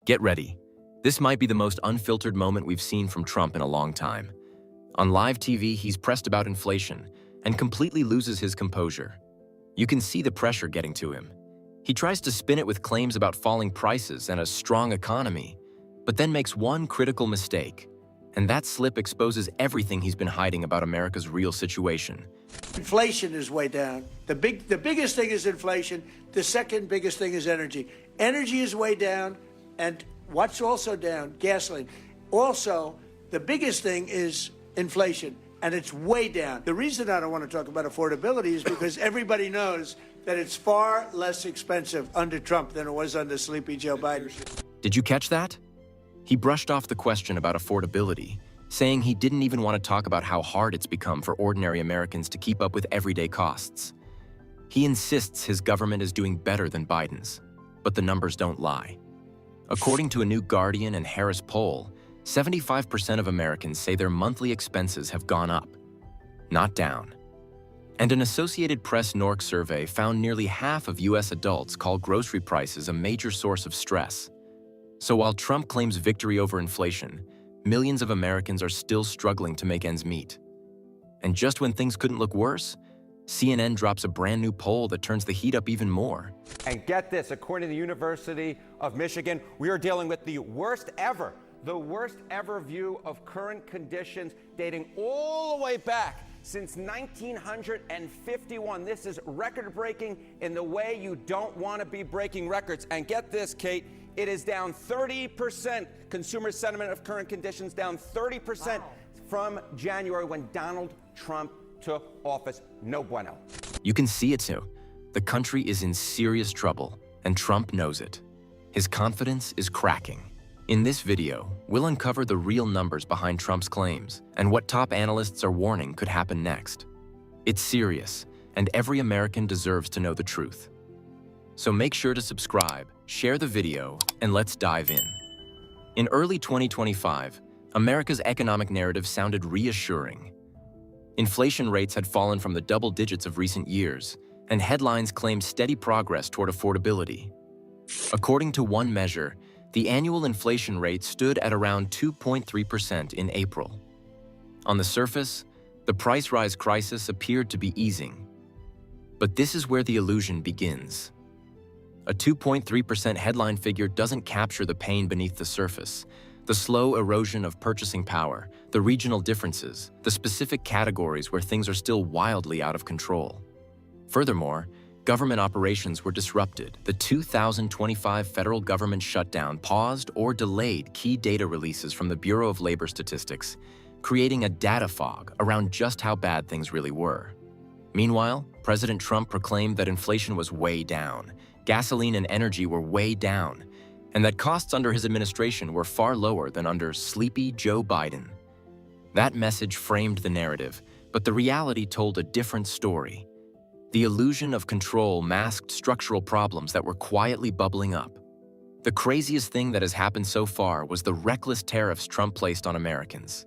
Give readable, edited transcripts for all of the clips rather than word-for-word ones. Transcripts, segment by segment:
Get ready. This might be the most unfiltered moment we've seen from Trump in a long time. On live TV, he's pressed about inflation and completely loses his composure. You can see the pressure getting to him. He tries to spin it with claims about falling prices and a strong economy, but then makes one critical mistake, and that slip exposes everything he's been hiding about America's real situation. Inflation is way down. The biggest thing is inflation. The second biggest thing is energy. Energy is way down, and what's also down? Gasoline. Also, the biggest thing is inflation, and it's way down. The reason I don't want to talk about affordability is because everybody knows that it's far less expensive under Trump than it was under sleepy Joe Biden. Did you catch that? He brushed off the question about affordability, saying he didn't even want to talk about how hard it's become for ordinary Americans to keep up with everyday costs. He insists his government is doing better than Biden's, but the numbers don't lie. According to a new Guardian and Harris poll, 75% of Americans say their monthly expenses have gone up, not down. And an Associated Press NORC survey found nearly half of U.S. adults call grocery prices a major source of stress. So while Trump claims victory over inflation, millions of Americans are still struggling to make ends meet. And just when things couldn't look worse, CNN drops a brand new poll that turns the heat up even more. And get this, according to the University of Michigan, we are dealing with the worst ever view of current conditions dating all the way back since 1951. This is record-breaking in the way you don't want to be breaking records. And get this, Kate, it is down 30%. Consumer sentiment of current conditions down 30% from January when Donald Trump took office. No bueno. You can see it too. The country is in serious trouble, and Trump knows it. His confidence is cracking. In this video, we'll uncover the real numbers behind Trump's claims and what top analysts are warning could happen next. It's serious, and every American deserves to know the truth. So make sure to subscribe, share the video, and let's dive in. In early 2025, America's economic narrative sounded reassuring. Inflation rates had fallen from the double digits of recent years, and headlines claimed steady progress toward affordability. According to one measure, the annual inflation rate stood at around 2.3% in April. On the surface, the price rise crisis appeared to be easing. But this is where the illusion begins. A 2.3% headline figure doesn't capture the pain beneath the surface, the slow erosion of purchasing power, the regional differences, the specific categories where things are still wildly out of control. Furthermore, government operations were disrupted. The 2025 federal government shutdown paused or delayed key data releases from the Bureau of Labor Statistics, creating a data fog around just how bad things really were. Meanwhile, President Trump proclaimed that inflation was way down, gasoline and energy were way down, and that costs under his administration were far lower than under sleepy Joe Biden. That message framed the narrative, but the reality told a different story. The illusion of control masked structural problems that were quietly bubbling up. The craziest thing that has happened so far was the reckless tariffs Trump placed on Americans.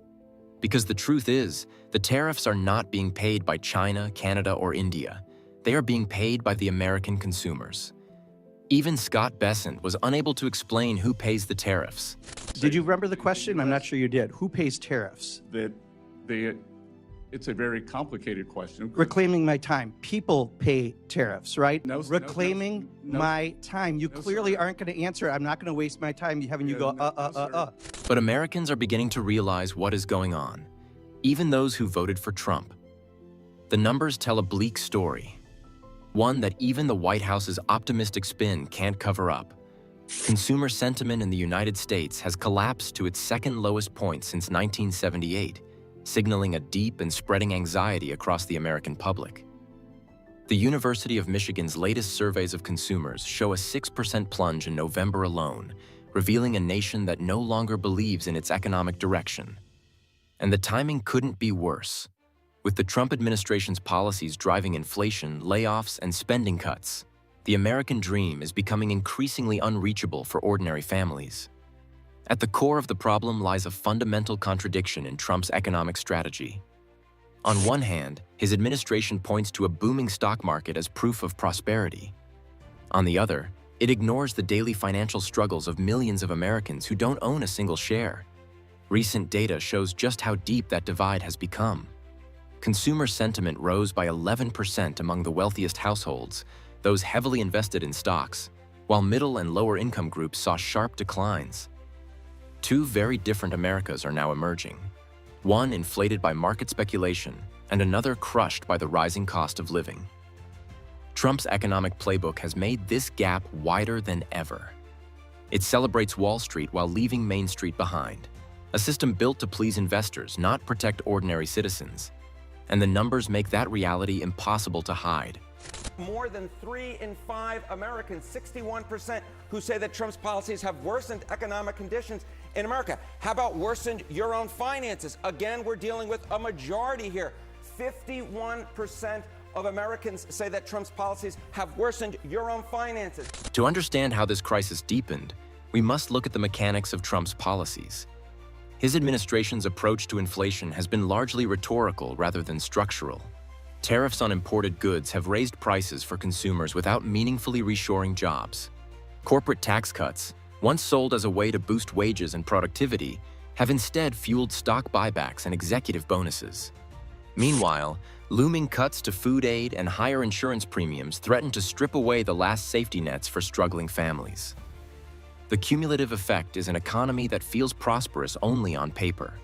Because the truth is, the tariffs are not being paid by China, Canada, or India. They are being paid by the American consumers. Even Scott Bessent was unable to explain who pays the tariffs. Did you remember the question? I'm not sure you did. Who pays tariffs? It's a very complicated question. Reclaiming my time. People pay tariffs, right? No, Reclaiming my time. You clearly aren't going to answer. I'm not going to waste my time having you go, But Americans are beginning to realize what is going on, even those who voted for Trump. The numbers tell a bleak story, one that even the White House's optimistic spin can't cover up. Consumer sentiment in the United States has collapsed to its second lowest point since 1978. Signaling a deep and spreading anxiety across the American public. The University of Michigan's latest surveys of consumers show a 6% plunge in November alone, revealing a nation that no longer believes in its economic direction. And the timing couldn't be worse. With the Trump administration's policies driving inflation, layoffs, and spending cuts, the American dream is becoming increasingly unreachable for ordinary families. At the core of the problem lies a fundamental contradiction in Trump's economic strategy. On one hand, his administration points to a booming stock market as proof of prosperity. On the other, It ignores the daily financial struggles of millions of Americans who don't own a single share. Recent data shows just how deep that divide has become. Consumer sentiment rose by 11% among the wealthiest households, those heavily invested in stocks, while middle and lower income groups saw sharp declines. Two very different Americas are now emerging. One inflated by market speculation, and another crushed by the rising cost of living. Trump's economic playbook has made this gap wider than ever. It celebrates Wall Street while leaving Main Street behind, a system built to please investors, not protect ordinary citizens. And the numbers make that reality impossible to hide. More than 3 in 5 Americans, 61%, who say that Trump's policies have worsened economic conditions in America. How about worsened your own finances? Again, we're dealing with a majority here. 51% of Americans say that Trump's policies have worsened your own finances. To understand how this crisis deepened, we must look at the mechanics of Trump's policies. His administration's approach to inflation has been largely rhetorical rather than structural. Tariffs on imported goods have raised prices for consumers without meaningfully reshoring jobs. Corporate tax cuts, once sold as a way to boost wages and productivity, have instead fueled stock buybacks and executive bonuses. Meanwhile, looming cuts to food aid and higher insurance premiums threaten to strip away the last safety nets for struggling families. The cumulative effect is an economy that feels prosperous only on paper.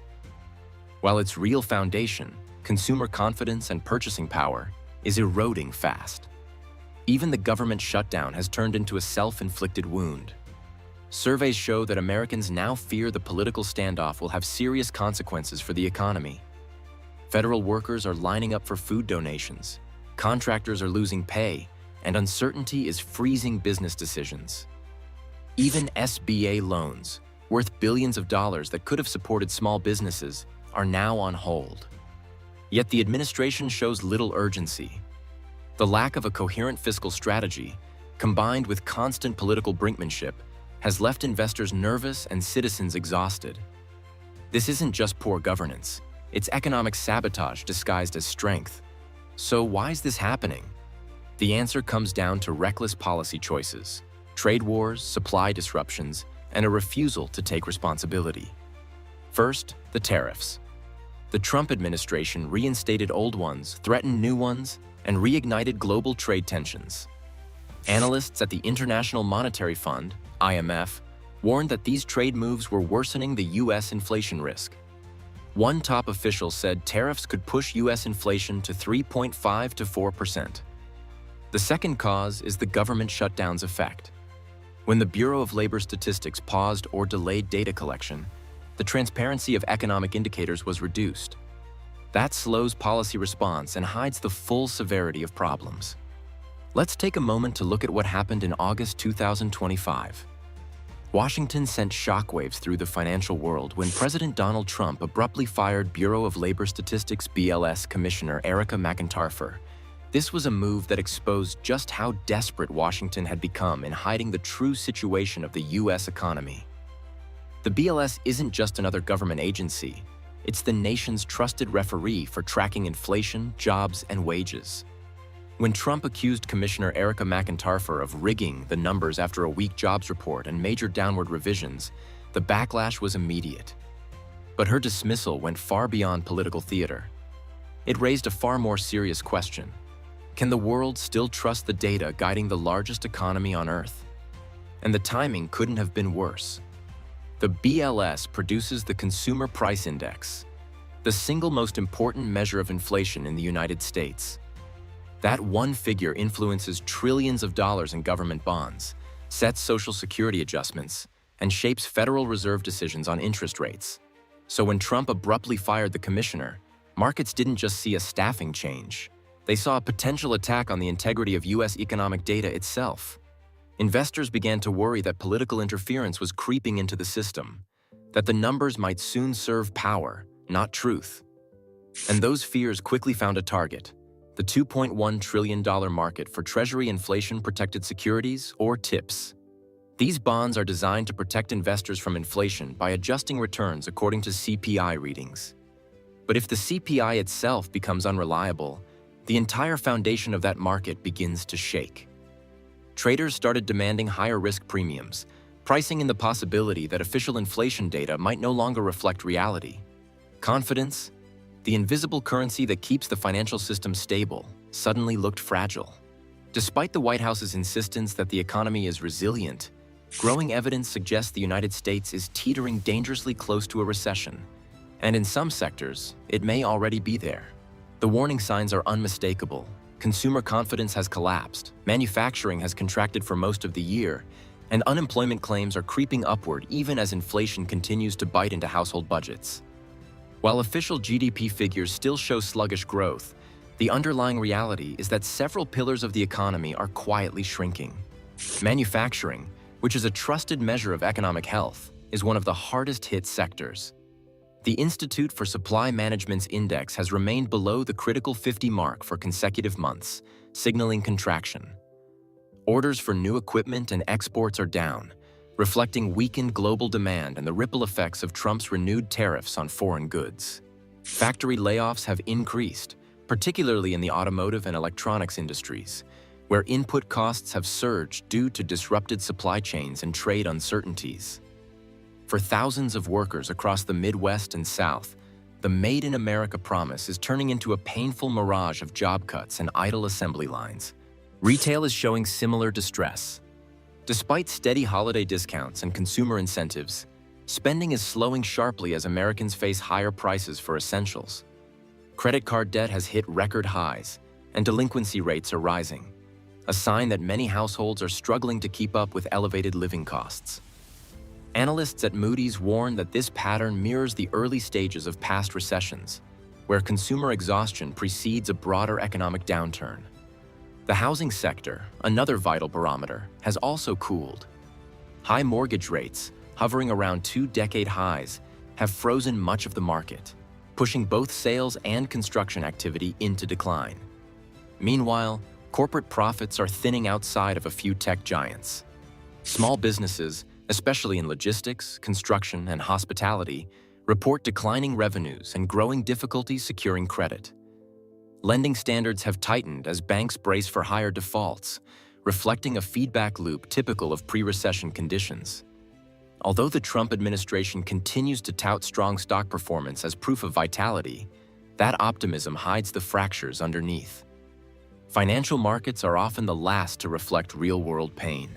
While its real foundation, consumer confidence and purchasing power, is eroding fast. Even the government shutdown has turned into a self-inflicted wound. Surveys show that Americans now fear the political standoff will have serious consequences for the economy. Federal workers are lining up for food donations, contractors are losing pay, and uncertainty is freezing business decisions. Even SBA loans, worth billions of dollars that could have supported small businesses, are now on hold. Yet the administration shows little urgency. The lack of a coherent fiscal strategy, combined with constant political brinkmanship, has left investors nervous and citizens exhausted. This isn't just poor governance, it's economic sabotage disguised as strength. So why is this happening? The answer comes down to reckless policy choices, trade wars, supply disruptions, and a refusal to take responsibility. First, the tariffs. The Trump administration reinstated old ones, threatened new ones, and reignited global trade tensions. Analysts at the International Monetary Fund, IMF, warned that these trade moves were worsening the U.S. inflation risk. One top official said tariffs could push U.S. inflation to 3.5 to 4%. The second cause is the government shutdown's effect. When the Bureau of Labor Statistics paused or delayed data collection, the transparency of economic indicators was reduced. That slows policy response and hides the full severity of problems. Let's take a moment to look at what happened in August 2025. Washington sent shockwaves through the financial world when President Donald Trump abruptly fired Bureau of Labor Statistics BLS Commissioner Erica McIntyre. This was a move that exposed just how desperate Washington had become in hiding the true situation of the U.S. economy. The BLS isn't just another government agency. It's the nation's trusted referee for tracking inflation, jobs, and wages. When Trump accused Commissioner Erica McIntyre of rigging the numbers after a weak jobs report and major downward revisions, the backlash was immediate. But her dismissal went far beyond political theater. It raised a far more serious question. Can the world still trust the data guiding the largest economy on Earth? And the timing couldn't have been worse. The BLS produces the Consumer Price Index, the single most important measure of inflation in the United States. That one figure influences trillions of dollars in government bonds, sets Social Security adjustments, and shapes Federal Reserve decisions on interest rates. So when Trump abruptly fired the commissioner, markets didn't just see a staffing change. They saw a potential attack on the integrity of U.S. economic data itself. Investors began to worry that political interference was creeping into the system, that the numbers might soon serve power, not truth. And those fears quickly found a target: the $2.1 trillion market for Treasury inflation-protected securities, or TIPS. These bonds are designed to protect investors from inflation by adjusting returns according to CPI readings. But if the CPI itself becomes unreliable, the entire foundation of that market begins to shake. traders started demanding higher risk premiums, pricing in the possibility that official inflation data might no longer reflect reality. Confidence, the invisible currency that keeps the financial system stable, suddenly looked fragile. Despite the White House's insistence that the economy is resilient, growing evidence suggests the United States is teetering dangerously close to a recession. And in some sectors, it may already be there. The warning signs are unmistakable. Consumer confidence has collapsed, manufacturing has contracted for most of the year, and unemployment claims are creeping upward even as inflation continues to bite into household budgets. While official GDP figures still show sluggish growth, the underlying reality is that several pillars of the economy are quietly shrinking. Manufacturing, which is a trusted measure of economic health, is one of the hardest-hit sectors. The Institute for Supply Management's index has remained below the critical 50 mark for consecutive months, signaling contraction. Orders for new equipment and exports are down, reflecting weakened global demand and the ripple effects of Trump's renewed tariffs on foreign goods. Factory layoffs have increased, particularly in the automotive and electronics industries, where input costs have surged due to disrupted supply chains and trade uncertainties. For thousands of workers across the Midwest and South, the Made in America promise is turning into a painful mirage of job cuts and idle assembly lines. Retail is showing similar distress. Despite steady holiday discounts and consumer incentives, spending is slowing sharply as Americans face higher prices for essentials. Credit card debt has hit record highs, and delinquency rates are rising, a sign that many households are struggling to keep up with elevated living costs. Analysts at Moody's warn that this pattern mirrors the early stages of past recessions, where consumer exhaustion precedes a broader economic downturn. The housing sector, another vital barometer, has also cooled. High mortgage rates, hovering around 2-decade highs, have frozen much of the market, pushing both sales and construction activity into decline. Meanwhile, corporate profits are thinning outside of a few tech giants. Small businesses, especially in logistics, construction, and hospitality, report declining revenues and growing difficulties securing credit. Lending standards have tightened as banks brace for higher defaults, reflecting a feedback loop typical of pre-recession conditions. Although the Trump administration continues to tout strong stock performance as proof of vitality, that optimism hides the fractures underneath. Financial markets are often the last to reflect real-world pain.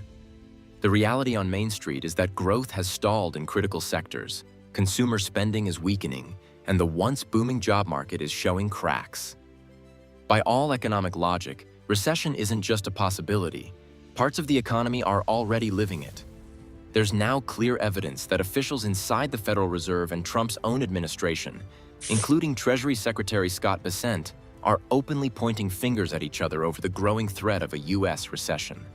The reality on Main Street is that growth has stalled in critical sectors, consumer spending is weakening, and the once booming job market is showing cracks. By all economic logic, recession isn't just a possibility. Parts of the economy are already living it. There's now clear evidence that officials inside the Federal Reserve and Trump's own administration, including Treasury Secretary Scott Bessent, are openly pointing fingers at each other over the growing threat of a U.S. recession.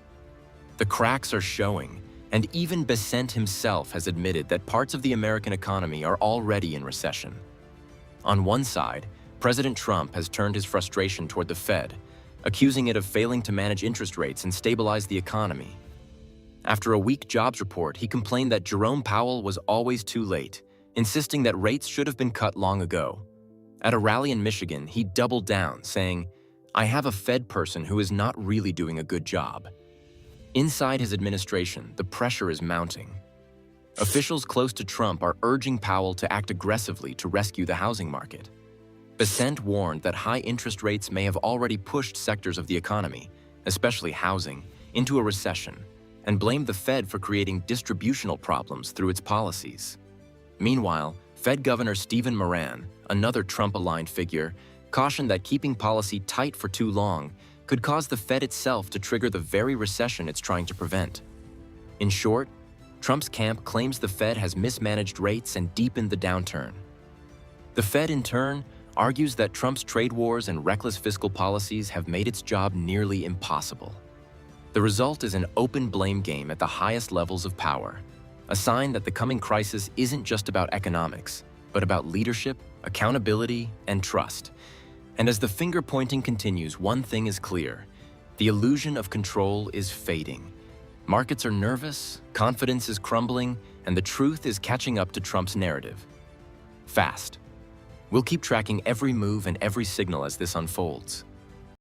The cracks are showing, and even Bessent himself has admitted that parts of the American economy are already in recession. On one side, President Trump has turned his frustration toward the Fed, accusing it of failing to manage interest rates and stabilize the economy. After a weak jobs report, he complained that Jerome Powell was always too late, insisting that rates should have been cut long ago. At a rally in Michigan, he doubled down, saying, "I have a Fed person who is not really doing a good job." Inside his administration, the pressure is mounting. Officials close to Trump are urging Powell to act aggressively to rescue the housing market. Bessent warned that high interest rates may have already pushed sectors of the economy, especially housing, into a recession, and blamed the Fed for creating distributional problems through its policies. Meanwhile, Fed Governor Stephen Moran, another Trump-aligned figure, cautioned that keeping policy tight for too long could cause the Fed itself to trigger the very recession it's trying to prevent. In short, Trump's camp claims the Fed has mismanaged rates and deepened the downturn. The Fed, in turn, argues that Trump's trade wars and reckless fiscal policies have made its job nearly impossible. The result is an open blame game at the highest levels of power, a sign that the coming crisis isn't just about economics, but about leadership, accountability, and trust. And as the finger-pointing continues, one thing is clear: the illusion of control is fading. Markets are nervous, confidence is crumbling, and the truth is catching up to Trump's narrative. Fast. We'll keep tracking every move and every signal as this unfolds.